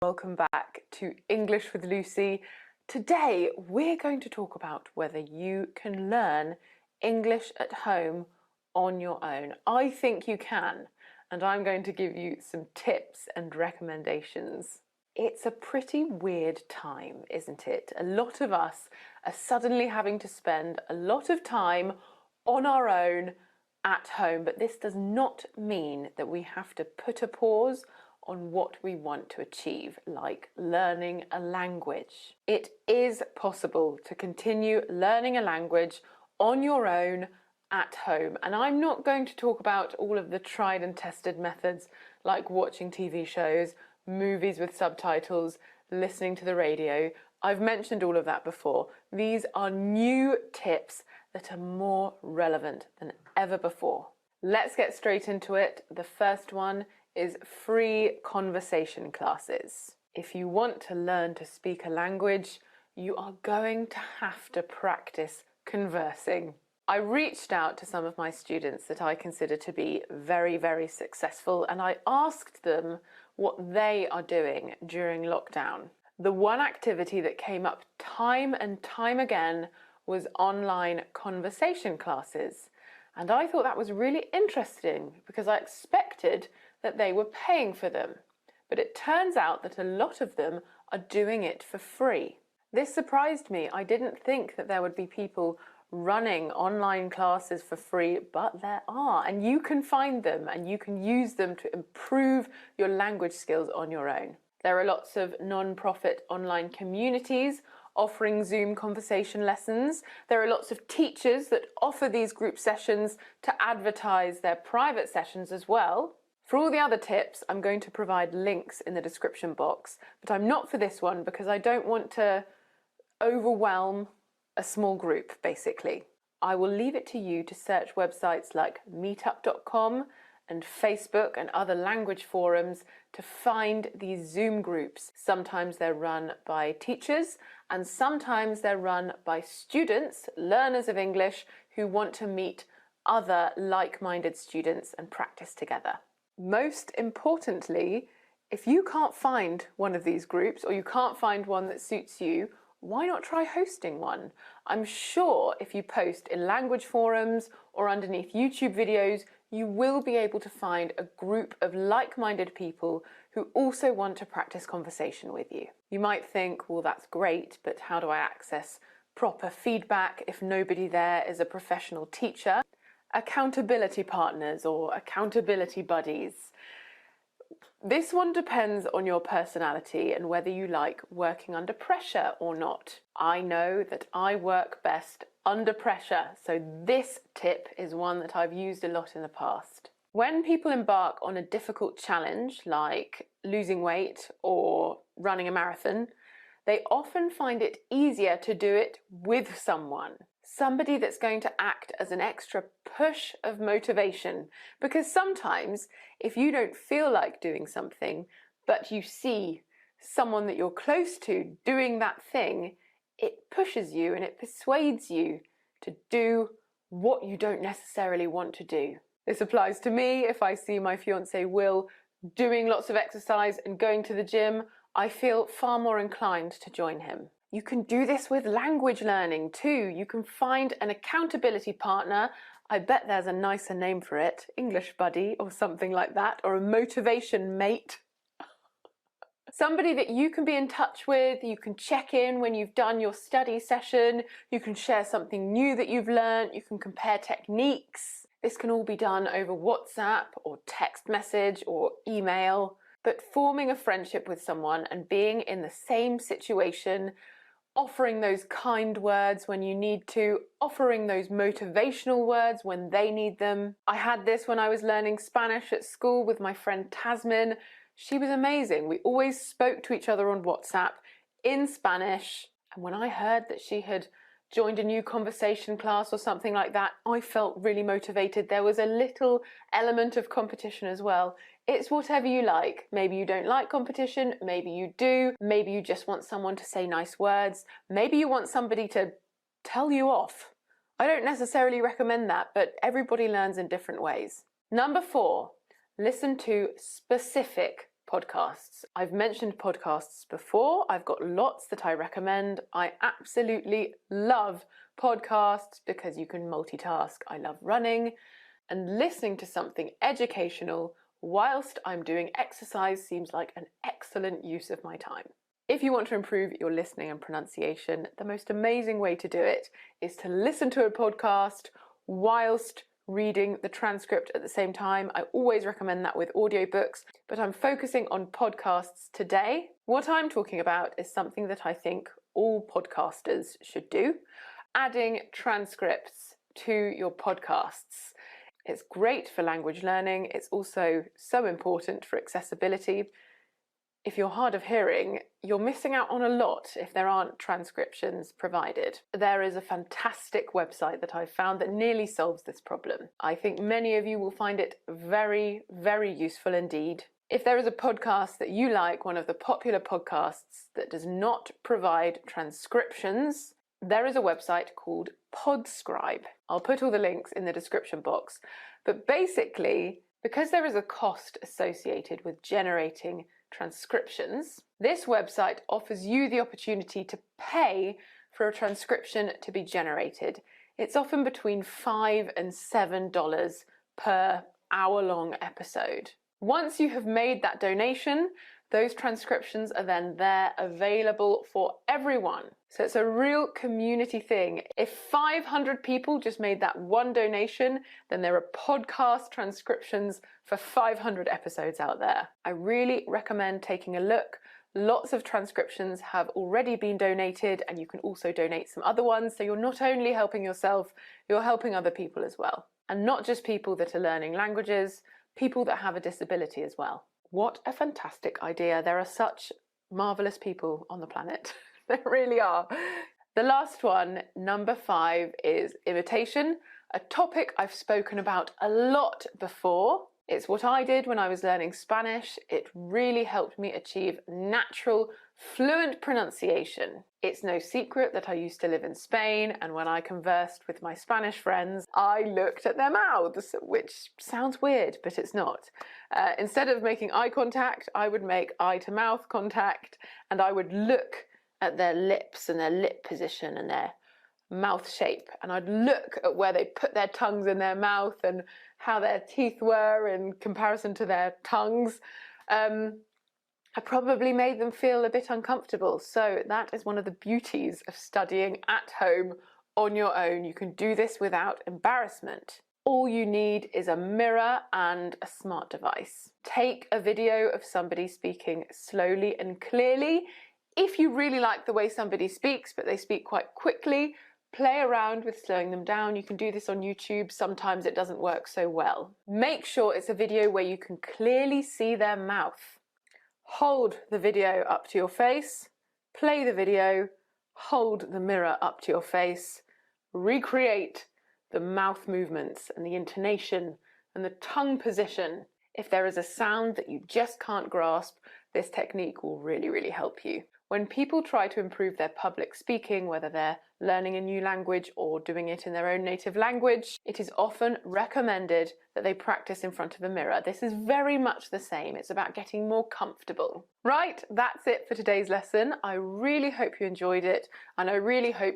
Welcome back to English with Lucy. Today we're going to talk about whether you can learn English at home on your own. I think you can, and I'm going to give you some tips and recommendations. It's a pretty weird time, isn't it? A lot of us are suddenly having to spend a lot of time on our own at home, but this does not mean that we have to put a pause on what we want to achieve, like learning a language. It is possible to continue learning a language on your own at home, and I'm not going to talk about all of the tried and tested methods like watching TV shows, movies with subtitles, listening to the radio. I've mentioned all of that before. These are new tips that are more relevant than ever before. Let's get straight into it. The first one is free conversation classes. If you want to learn to speak a language, you are going to have to practice conversing. I reached out to some of my students that I consider to be very, very successful, and I asked them what they are doing during lockdown. The one activity that came up time and time again was online conversation classes. And I thought that was really interesting because I expected that they were paying for them. But it turns out that a lot of them are doing it for free. This surprised me. I didn't think that there would be people running online classes for free, but there are. And you can find them and you can use them to improve your language skills on your own. There are lots of non-profit online communities offering Zoom conversation lessons. There are lots of teachers that offer these group sessions to advertise their private sessions as well. For all the other tips, I'm going to provide links in the description box, but I'm not for this one because I don't want to overwhelm a small group, basically. I will leave it to you to search websites like meetup.com and Facebook and other language forums to find these Zoom groups. Sometimes they're run by teachers and sometimes they're run by students, learners of English, who want to meet other like-minded students and practice together. Most importantly, if you can't find one of these groups or you can't find one that suits you, why not try hosting one? I'm sure if you post in language forums or underneath YouTube videos, you will be able to find a group of like-minded people who also want to practice conversation with you. You might think, well, that's great, but how do I access proper feedback if nobody there is a professional teacher? Accountability partners or accountability buddies. This one depends on your personality and whether you like working under pressure or not. I know that I work best under pressure, so this tip is one that I've used a lot in the past. When people embark on a difficult challenge like losing weight or running a marathon, they often find it easier to do it with someone. Somebody that's going to act as an extra push of motivation, because sometimes if you don't feel like doing something but you see someone that you're close to doing that thing, it pushes you and it persuades you to do what you don't necessarily want to do. This applies to me. If I see my fiance Will doing lots of exercise and going to the gym, I feel far more inclined to join him. You can do this with language learning too. You can find an accountability partner. I bet there's a nicer name for it, English buddy or something like that, or a motivation mate. Somebody that you can be in touch with, you can check in when you've done your study session, you can share something new that you've learned, you can compare techniques. This can all be done over WhatsApp or text message or email. But forming a friendship with someone and being in the same situation, offering those kind words when you need to, offering those motivational words when they need them. I had this when I was learning Spanish at school with my friend Tasmin. She was amazing. We always spoke to each other on WhatsApp in Spanish. And when I heard that she had joined a new conversation class or something like that, I felt really motivated. There was a little element of competition as well. It's whatever you like. Maybe you don't like competition, maybe you do, maybe you just want someone to say nice words, maybe you want somebody to tell you off. I don't necessarily recommend that, but everybody learns in different ways. Number 4, listen to specific podcasts. I've mentioned podcasts before. I've got lots that I recommend. I absolutely love podcasts because you can multitask. I love running, and listening to something educational whilst I'm doing exercise seems like an excellent use of my time. If you want to improve your listening and pronunciation, the most amazing way to do it is to listen to a podcast whilst reading the transcript at the same time. I always recommend that with audiobooks, but I'm focusing on podcasts today. What I'm talking about is something that I think all podcasters should do: adding transcripts to your podcasts. It's great for language learning. It's also so important for accessibility. If you're hard of hearing, you're missing out on a lot if there aren't transcriptions provided. There is a fantastic website that I've found that nearly solves this problem. I think many of you will find it very, very useful indeed. If there is a podcast that you like, one of the popular podcasts that does not provide transcriptions, there is a website called Podscribe. I'll put all the links in the description box. But basically, because there is a cost associated with generating transcriptions, this website offers you the opportunity to pay for a transcription to be generated. It's often between $5 and $7 per hour-long episode. Once you have made that donation, those transcriptions are then there available for everyone. So it's a real community thing. If 500 people just made that one donation, then there are podcast transcriptions for 500 episodes out there. I really recommend taking a look. Lots of transcriptions have already been donated, and you can also donate some other ones. So you're not only helping yourself, you're helping other people as well. And not just people that are learning languages, people that have a disability as well. What a fantastic idea. There are such marvellous people on the planet. There really are. The last one, number 5, is imitation, a topic I've spoken about a lot before. It's what I did when I was learning Spanish. It really helped me achieve natural, fluent pronunciation. It's no secret that I used to live in Spain, and when I conversed with my Spanish friends, I looked at their mouths, which sounds weird, but it's not. Instead of making eye contact, I would make eye-to-mouth contact, and I would look at their lips and their lip position and their mouth shape, and I'd look at where they put their tongues in their mouth and how their teeth were in comparison to their tongues. I probably made them feel a bit uncomfortable. So that is one of the beauties of studying at home on your own. You can do this without embarrassment. All you need is a mirror and a smart device. Take a video of somebody speaking slowly and clearly. If you really like the way somebody speaks, but they speak quite quickly, play around with slowing them down. You can do this on YouTube. Sometimes it doesn't work so well. Make sure it's a video where you can clearly see their mouth. Hold the video up to your face, play the video, hold the mirror up to your face, recreate the mouth movements and the intonation and the tongue position. If there is a sound that you just can't grasp, this technique will really, really help you. When people try to improve their public speaking, whether they're learning a new language or doing it in their own native language, it is often recommended that they practice in front of a mirror. This is very much the same. It's about getting more comfortable. Right, that's it for today's lesson. I really hope you enjoyed it, and I really hope